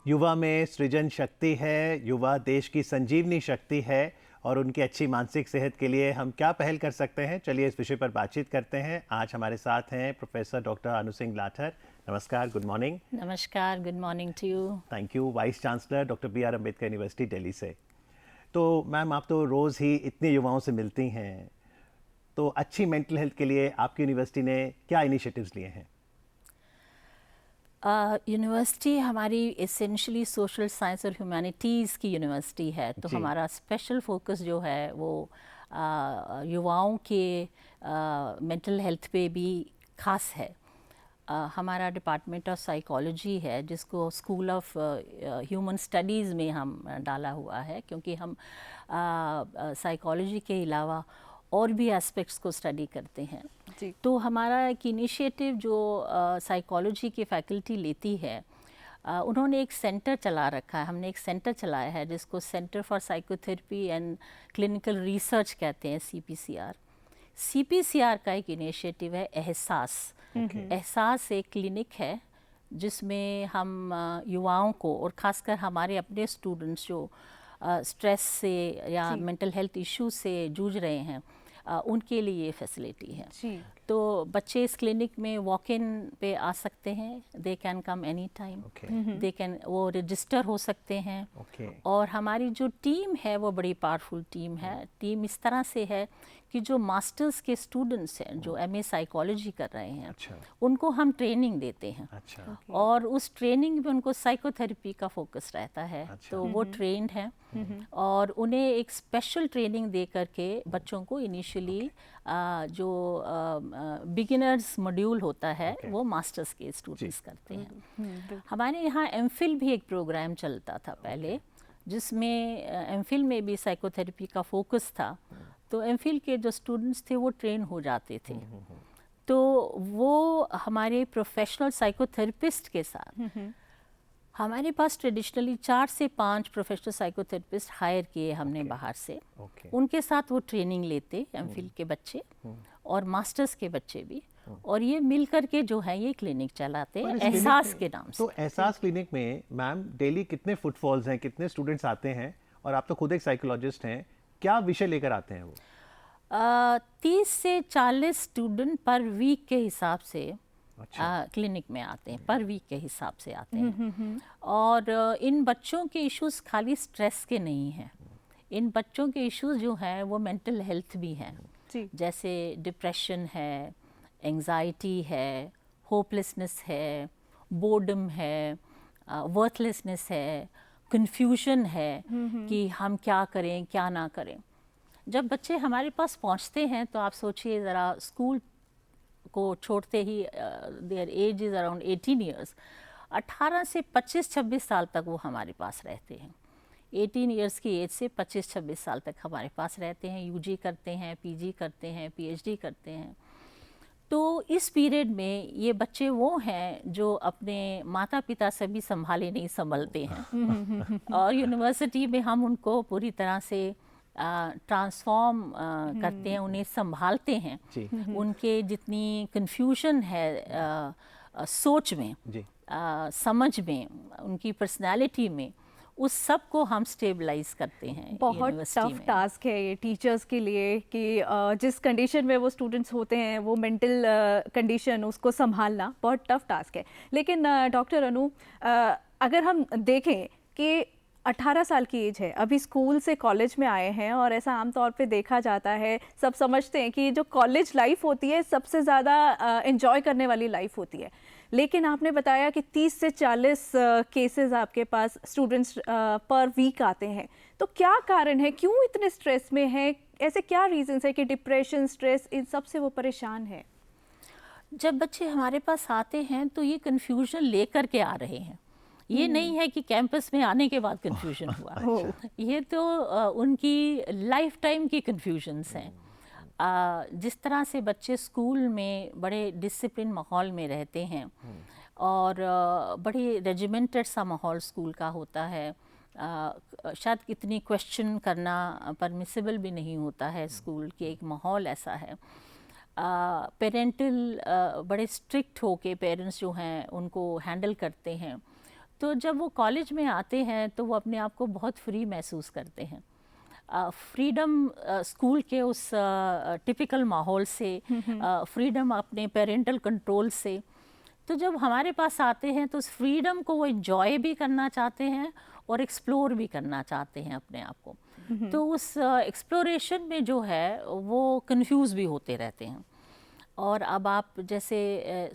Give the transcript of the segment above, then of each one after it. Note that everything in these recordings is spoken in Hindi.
युवा में सृजन शक्ति है, युवा देश की संजीवनी शक्ति है और उनकी अच्छी मानसिक सेहत के लिए हम क्या पहल कर सकते हैं, चलिए इस विषय पर बातचीत करते हैं। आज हमारे साथ हैं प्रोफेसर डॉक्टर अनु सिंह लाठर। नमस्कार, गुड मॉर्निंग। नमस्कार, good morning to you. Thank you. Vice chancellor doctor B R Ambedkar university Delhi से। तो मैम, आप तो रोज़ ही इतने युवाओं से मिलती हैं, तो अच्छी मेंटल हेल्थ के लिए आपकी यूनिवर्सिटी ने क्या इनिशिएटिव्स लिए हैं? यूनिवर्सिटी हमारी एसेंशली सोशल साइंस और ह्यूमैनिटीज़ की यूनिवर्सिटी है, तो हमारा स्पेशल फोकस जो है वो युवाओं के मेंटल हेल्थ पे भी खास है। हमारा डिपार्टमेंट ऑफ साइकोलॉजी है, जिसको स्कूल ऑफ ह्यूमन स्टडीज़ में हम डाला हुआ है, क्योंकि हम साइकोलॉजी के अलावा और भी एस्पेक्ट्स को स्टडी करते हैं। तो हमारा एक इनिशिएटिव जो साइकोलॉजी की फैकल्टी लेती है, उन्होंने एक सेंटर चला रखा है, हमने एक सेंटर चलाया है जिसको centre for psychotherapy and clinical research कहते हैं, CPCR। CPCR का एक इनिशिएटिव है एहसास। एहसास एक क्लिनिक है जिसमें हम युवाओं को और ख़ासकर हमारे अपने स्टूडेंट्स जो स्ट्रेस से या मेंटल हेल्थ इश्यूज से जूझ रहे हैं, उनके लिए ये फैसिलिटी है। तो बच्चे इस क्लिनिक में वॉक इन पे आ सकते हैं, they can come any time, they can वो रजिस्टर हो सकते हैं। और हमारी जो टीम है वो बड़ी पावरफुल टीम है। टीम इस तरह से है कि जो मास्टर्स के स्टूडेंट्स हैं, जो MA साइकोलॉजी कर रहे हैं, उनको हम ट्रेनिंग देते हैं। और उस ट्रेनिंग में उनको साइकोथेरेपी का फोकस रहता है। तो वो ट्रेंड हैं और उन्हें एक स्पेशल ट्रेनिंग दे करके बच्चों को इनिशियली जो बिगिनर्स मॉड्यूल होता है वो मास्टर्स के स्टूडेंट्स करते हैं। हमारे यहाँ MPhil भी एक प्रोग्राम चलता था पहले, जिसमें MPhil में भी साइकोथेरेपी का फोकस था। तो MPhil के जो स्टूडेंट्स थे वो ट्रेन हो जाते थे। तो वो हमारे प्रोफेशनल साइकोथेरेपिस्ट के साथ, हमारे पास ट्रेडिशनली 4 से 5 प्रोफेशनल साइकोथेरेपिस्ट हायर किए हमने बाहर से। उनके साथ वो ट्रेनिंग लेते MPhil के बच्चे और मास्टर्स के बच्चे भी, और ये मिल करके जो है ये क्लिनिक चलाते हैं एहसास के नाम से। तो एहसास क्लिनिक में मैम डेली कितने फुटफॉल्स हैं, कितने स्टूडेंट्स आते हैं? और आप तो खुद एक साइकोलॉजिस्ट हैं, क्या विषय लेकर आते हैं वो? 30 से 40 स्टूडेंट पर वीक के हिसाब से क्लिनिक में आते हैं, पर वीक के हिसाब से आते हैं। और इन बच्चों के इश्यूज खाली स्ट्रेस के नहीं हैं, इन बच्चों के इश्यूज जो हैं वो मेंटल हेल्थ भी हैं, जैसे डिप्रेशन है, एंजाइटी है, होपलेसनेस है, बोर्डम है, वर्थलेसनेस है, कंफ्यूजन है कि हम क्या करें क्या ना करें। जब बच्चे हमारे पास पहुंचते हैं तो आप सोचिए ज़रा, स्कूल को छोड़ते ही there age is around 18 years, 18 से 25-26 साल तक वो हमारे पास रहते हैं। 18 ईयर्स की एज से 25-26 साल तक हमारे पास रहते हैं, UG करते हैं, PG करते हैं, PhD करते हैं। तो इस पीरियड में ये बच्चे वो हैं जो अपने माता पिता से भी संभाले नहीं संभलते हैं और यूनिवर्सिटी में हम उनको पूरी तरह से ट्रांसफॉर्म करते हैं, उन्हें संभालते हैं। उनके जितनी कंफ्यूजन है सोच में, समझ में, उनकी पर्सनालिटी में, उस सब को हम स्टेबलाइज करते हैं। बहुत टफ टास्क है ये टीचर्स के लिए कि जिस कंडीशन में वो स्टूडेंट्स होते हैं, वो मेंटल कंडीशन, उसको संभालना बहुत टफ टास्क है। लेकिन डॉक्टर अनु, अगर हम देखें कि 18 साल की एज है, अभी स्कूल से कॉलेज में आए हैं, और ऐसा आमतौर पे देखा जाता है, सब समझते हैं कि जो कॉलेज लाइफ होती है सबसे ज़्यादा एंजॉय करने वाली लाइफ होती है। लेकिन आपने बताया कि 30 से 40 केसेस आपके पास स्टूडेंट्स पर वीक आते हैं, तो क्या कारण है, क्यों इतने स्ट्रेस में है, ऐसे क्या रीजंस है कि डिप्रेशन, स्ट्रेस, इन सब से वो परेशान है? जब बच्चे हमारे पास आते हैं तो ये कन्फ्यूजन लेकर के आ रहे हैं, ये नहीं है कि कैंपस में आने के बाद कन्फ्यूजन हुआ। ये तो उनकी लाइफ टाइम की कन्फ्यूजन्स हैं। जिस तरह से बच्चे स्कूल में बड़े डिसिप्लिन माहौल में रहते हैं और बड़ी रेजिमेंटेड सा माहौल स्कूल का होता है, शायद इतनी क्वेश्चन करना परमिसिबल भी नहीं होता है, स्कूल के एक माहौल ऐसा है। पेरेंटल बड़े स्ट्रिक्ट होके पेरेंट्स जो हैं उनको हैंडल करते हैं, तो जब वो कॉलेज में आते हैं तो वो अपने आप को बहुत फ्री महसूस करते हैं, फ्रीडम स्कूल के उस टिपिकल माहौल से, फ्रीडम अपने पेरेंटल कंट्रोल से। तो जब हमारे पास आते हैं तो उस फ्रीडम को वो एंजॉय भी करना चाहते हैं और एक्सप्लोर भी करना चाहते हैं अपने आप को। तो उस एक्सप्लोरेशन में जो है वो कंफ्यूज भी होते रहते हैं। और अब आप जैसे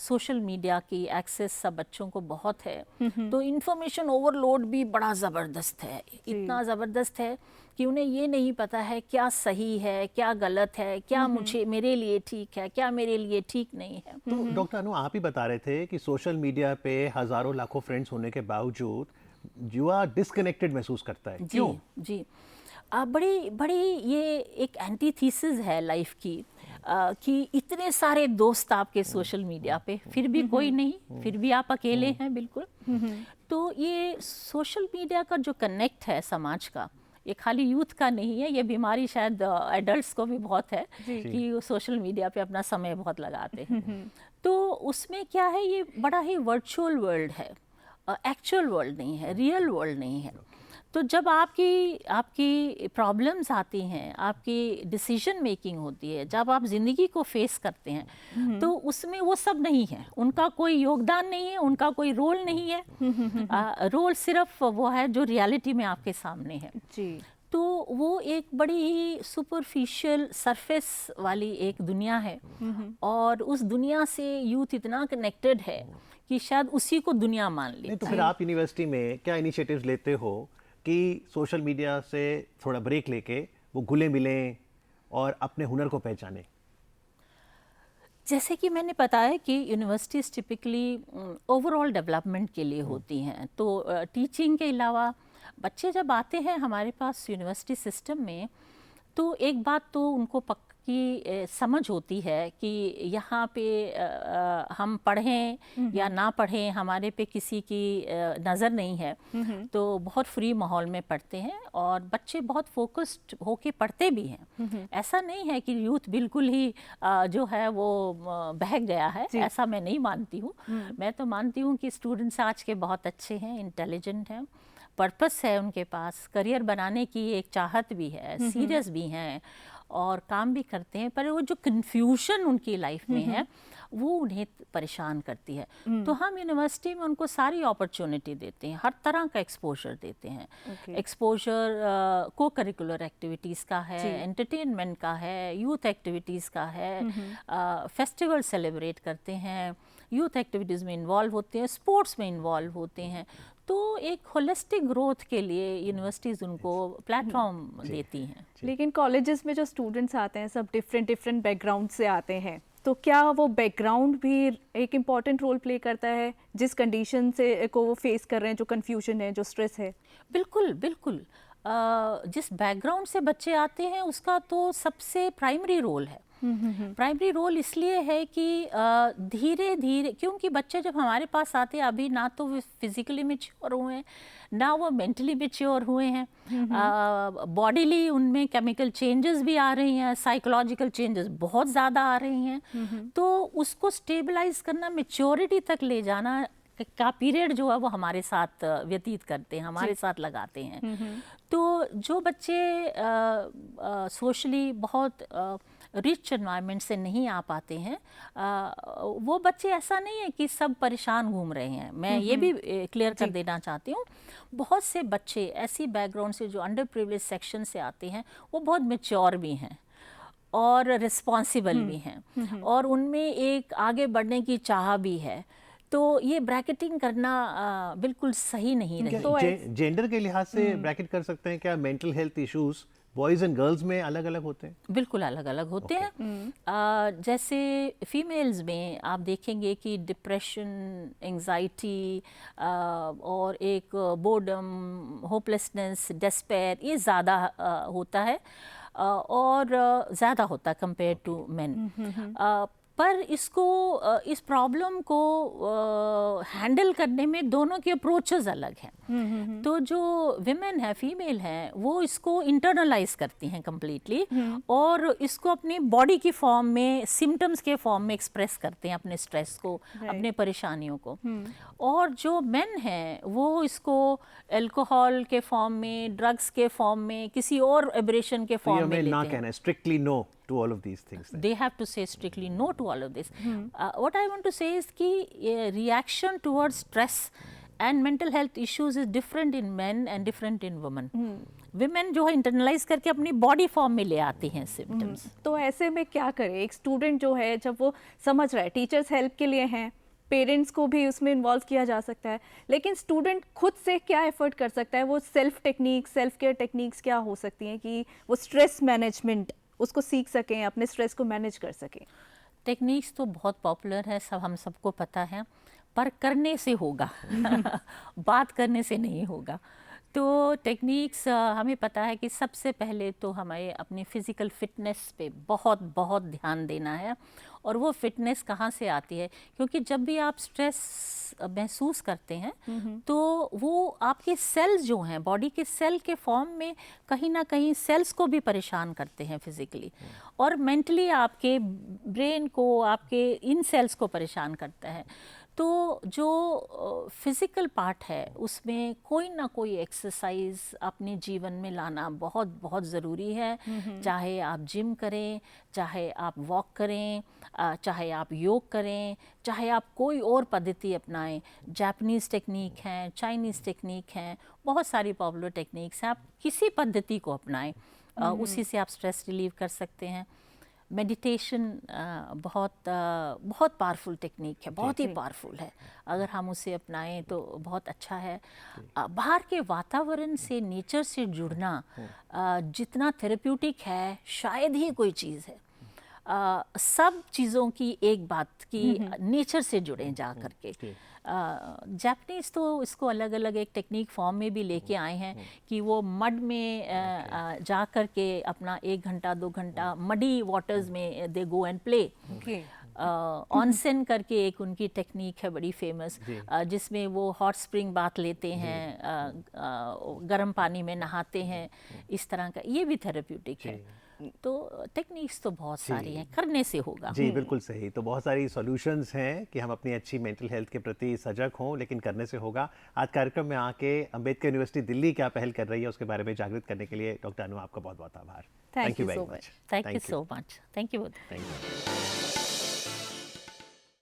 सोशल मीडिया की एक्सेस सब बच्चों को बहुत है, तो इन्फॉर्मेशन ओवरलोड भी बड़ा ज़बरदस्त है, इतना ज़बरदस्त है कि उन्हें ये नहीं पता है क्या सही है, क्या गलत है, क्या मुझे मेरे लिए ठीक है, क्या मेरे लिए ठीक नहीं है। तो डॉक्टर अनु, आप ही बता रहे थे कि सोशल मीडिया पे हजारों लाखों फ्रेंड्स होने के बावजूद युवा डिस्कनेक्टेड महसूस करता है, क्यों? जी, बड़ी बड़ी ये एक एंटीथीसिस है लाइफ की, कि इतने सारे दोस्त आपके सोशल मीडिया पे, फिर भी कोई नहीं, फिर भी आप अकेले हैं बिल्कुल। तो ये सोशल मीडिया का जो कनेक्ट है समाज का, ये खाली यूथ का नहीं है, ये बीमारी शायद एडल्ट्स को भी बहुत है कि वो सोशल मीडिया पे अपना समय बहुत लगाते हैं। तो उसमें क्या है, ये बड़ा ही वर्चुअल वर्ल्ड है, एक्चुअल वर्ल्ड नहीं है, रियल वर्ल्ड नहीं है। तो जब आपकी प्रॉब्लम्स आती हैं, आपकी डिसीजन मेकिंग होती है, जब आप ज़िंदगी को फेस करते हैं, तो उसमें वो सब नहीं है, उनका कोई योगदान नहीं है, उनका कोई रोल नहीं है। रोल सिर्फ वो है जो रियलिटी में आपके सामने है जी। तो वो एक बड़ी ही सुपरफिशियल सरफेस वाली एक दुनिया है, और उस दुनिया से यूथ इतना कनेक्टेड है कि शायद उसी को दुनिया मान ले। तो फिर आप यूनिवर्सिटी में क्या इनिशिएटिव्स लेते हो कि सोशल मीडिया से थोड़ा ब्रेक लेके वो घुले मिलें और अपने हुनर को पहचानें? जैसे कि मैंने बताया कि यूनिवर्सिटीज़ टिपिकली ओवरऑल डेवलपमेंट के लिए होती हैं, तो टीचिंग के अलावा बच्चे जब आते हैं हमारे पास यूनिवर्सिटी सिस्टम में, तो एक बात तो उनको पक्की समझ होती है कि यहाँ पे हम पढ़ें या ना पढ़ें, हमारे पे किसी की नज़र नहीं है, तो बहुत फ्री माहौल में पढ़ते हैं और बच्चे बहुत फोकस्ड होके पढ़ते भी हैं। ऐसा नहीं है कि यूथ बिल्कुल ही जो है वो बहक गया है, ऐसा मैं नहीं मानती हूँ। मैं तो मानती हूँ कि स्टूडेंट्स आज के बहुत अच्छे हैं, इंटेलिजेंट हैं, पर्पस है उनके पास, करियर बनाने की एक चाहत भी है, सीरियस भी हैं और काम भी करते हैं, पर वो जो कन्फ्यूजन उनकी लाइफ में है वो उन्हें परेशान करती है। तो हम यूनिवर्सिटी में उनको सारी अपॉर्चुनिटी देते हैं, हर तरह का एक्सपोजर देते हैं। एक्सपोजर को करिकुलर एक्टिविटीज़ का है, एंटरटेनमेंट का है, यूथ एक्टिविटीज़ का है, फेस्टिवल सेलिब्रेट करते हैं, यूथ एक्टिविटीज़ में इन्वॉल्व होते हैं, स्पोर्ट्स में इन्वॉल्व होते हैं। तो एक होलिस्टिक ग्रोथ के लिए यूनिवर्सिटीज़ उनको प्लेटफॉर्म देती हैं। लेकिन कॉलेजेस में जो स्टूडेंट्स आते हैं सब डिफरेंट बैकग्राउंड से आते हैं, तो क्या वो बैकग्राउंड भी एक इम्पॉर्टेंट रोल प्ले करता है जिस कंडीशन से को वो फेस कर रहे हैं, जो कन्फ्यूजन है, जो स्ट्रेस है? बिल्कुल बिल्कुल, जिस बैकग्राउंड से बच्चे आते हैं उसका तो सबसे प्राइमरी रोल है। प्राइमरी रोल इसलिए है कि धीरे धीरे, क्योंकि बच्चे जब हमारे पास आते हैं अभी ना तो वो फिजिकली मैच्योर हुए हैं, ना वो मेंटली मैच्योर हुए हैं, बॉडीली उनमें केमिकल चेंजेस भी आ रही हैं, साइकोलॉजिकल चेंजेस बहुत ज़्यादा आ रही हैं। तो उसको स्टेबलाइज करना, मैच्योरिटी तक ले जाना का पीरियड जो है वो हमारे साथ व्यतीत करते हैं, हमारे साथ लगाते हैं। तो जो बच्चे सोशली बहुत रिच एनवायरनमेंट से नहीं आ पाते हैं, वो बच्चे, ऐसा नहीं है कि सब परेशान घूम रहे हैं, मैं ये भी क्लियर कर देना चाहती हूँ। बहुत से बच्चे ऐसी बैकग्राउंड से जो अंडर प्रिविलेज सेक्शन से आते हैं वो बहुत मैच्योर भी हैं और रिस्पॉन्सिबल भी हैं और उनमें एक आगे बढ़ने की चाह भी है। तो ये ब्रैकेटिंग करना बिल्कुल सही नहीं रहता। तो जेंडर के लिहाज से ब्रैकेट कर सकते हैं क्या? Mental health issues boys and girls में अलग अलग होते हैं? बिल्कुल अलग अलग होते हैं। जैसे फीमेल्स में आप देखेंगे कि डिप्रेशन, एंजाइटी और एक बोर्डम, होपलेसनेस, डेस्पेयर, ये ज़्यादा होता है और ज़्यादा होता है कंपेयर टू मेन। पर इसको इस प्रॉब्लम को हैंडल करने में दोनों के अप्रोचेस अलग हैं। तो जो विमेन है, फीमेल हैं, वो इसको इंटरनलाइज करती हैं कम्प्लीटली और इसको अपनी बॉडी की फॉर्म में, सिम्टम्स के फॉर्म में एक्सप्रेस करते हैं अपने स्ट्रेस को, अपने परेशानियों को। और जो मेन हैं वो इसको अल्कोहल के फॉर्म में, ड्रग्स के फॉर्म में, किसी और एब्रेशन के फॉर्म में लेते ना हैं। कहना strictly no to all of these things then. They have to say strictly no to all of this. What I want to say is कि reaction towards stress and mental health issues is different in men and different in women. Women जो है internalize करके अपनी body form में ले आती हैं symptoms. तो ऐसे में क्या करें? एक स्टूडेंट जो है जब वो समझ रहा है टीचर्स हेल्प के लिए हैं, पेरेंट्स को भी उसमें इन्वॉल्व किया जा सकता है, लेकिन स्टूडेंट खुद से क्या एफर्ट कर सकता है? वो self techniques, self care techniques क्या हो सकती हैं कि वो स्ट्रेस मैनेजमेंट उसको सीख सकें, अपने स्ट्रेस को मैनेज कर सकें? टेक्निक्स तो बहुत पॉपुलर है, सब हम सबको पता है, पर करने से होगा बात करने से नहीं होगा। तो टेक्निक्स हमें पता है कि सबसे पहले तो हमें अपनी फ़िज़िकल फ़िटनेस पे बहुत बहुत ध्यान देना है। और वो फिटनेस कहाँ से आती है? क्योंकि जब भी आप स्ट्रेस महसूस करते हैं तो वो आपके सेल्स जो हैं, बॉडी के सेल के फॉर्म में कहीं ना कहीं सेल्स को भी परेशान करते हैं फिज़िकली, और मेंटली आपके ब्रेन को, आपके इन सेल्स को परेशान करता है। तो जो फिज़िकल पार्ट है उसमें कोई ना कोई एक्सरसाइज अपने जीवन में लाना बहुत बहुत ज़रूरी है। चाहे आप जिम करें, चाहे आप वॉक करें, चाहे आप योग करें, चाहे आप कोई और पद्धति अपनाएं। जापानीज़ टेक्निक हैं, चाइनीज़ टेक्निक हैं, बहुत सारी पॉपुलर टेक्निक्स हैं। आप किसी पद्धति को अपनाएं, उसी से आप स्ट्रेस रिलीव कर सकते हैं। मेडिटेशन बहुत पावरफुल टेक्निक है, बहुत ही पावरफुल है। अगर हम उसे अपनाएं तो बहुत अच्छा है। बाहर के वातावरण से, नेचर से जुड़ना जितना थेरेप्यूटिक है शायद ही कोई चीज़ है। सब चीज़ों की एक बात कि नेचर से जुड़ें जा करके। जापानीज़ तो इसको अलग अलग एक टेक्निक फॉर्म में भी लेके आए हैं कि वो मड में जा कर के अपना 1 घंटा 2 घंटा मडी वाटर्स में दे गो एंड प्ले। ऑनसेन करके एक उनकी टेक्निक है बड़ी फेमस, जिसमें वो हॉट स्प्रिंग बाथ लेते हैं, गर्म पानी में नहाते हैं। इस तरह का ये भी थेरेप्यूटिक है। तो टेक्निक्स तो बहुत सारी हैं, करने से होगा। जी बिल्कुल सही। तो बहुत सारी सॉल्यूशंस हैं कि हम अपनी अच्छी मेंटल हेल्थ के प्रति सजग हों, लेकिन करने से होगा। आज कार्यक्रम में आके अंबेडकर यूनिवर्सिटी दिल्ली क्या पहल कर रही है उसके बारे में जागृत करने के लिए डॉक्टर अनु आपका बहुत बहुत आभार। Thank you very so much. Thank you so much. Thank you.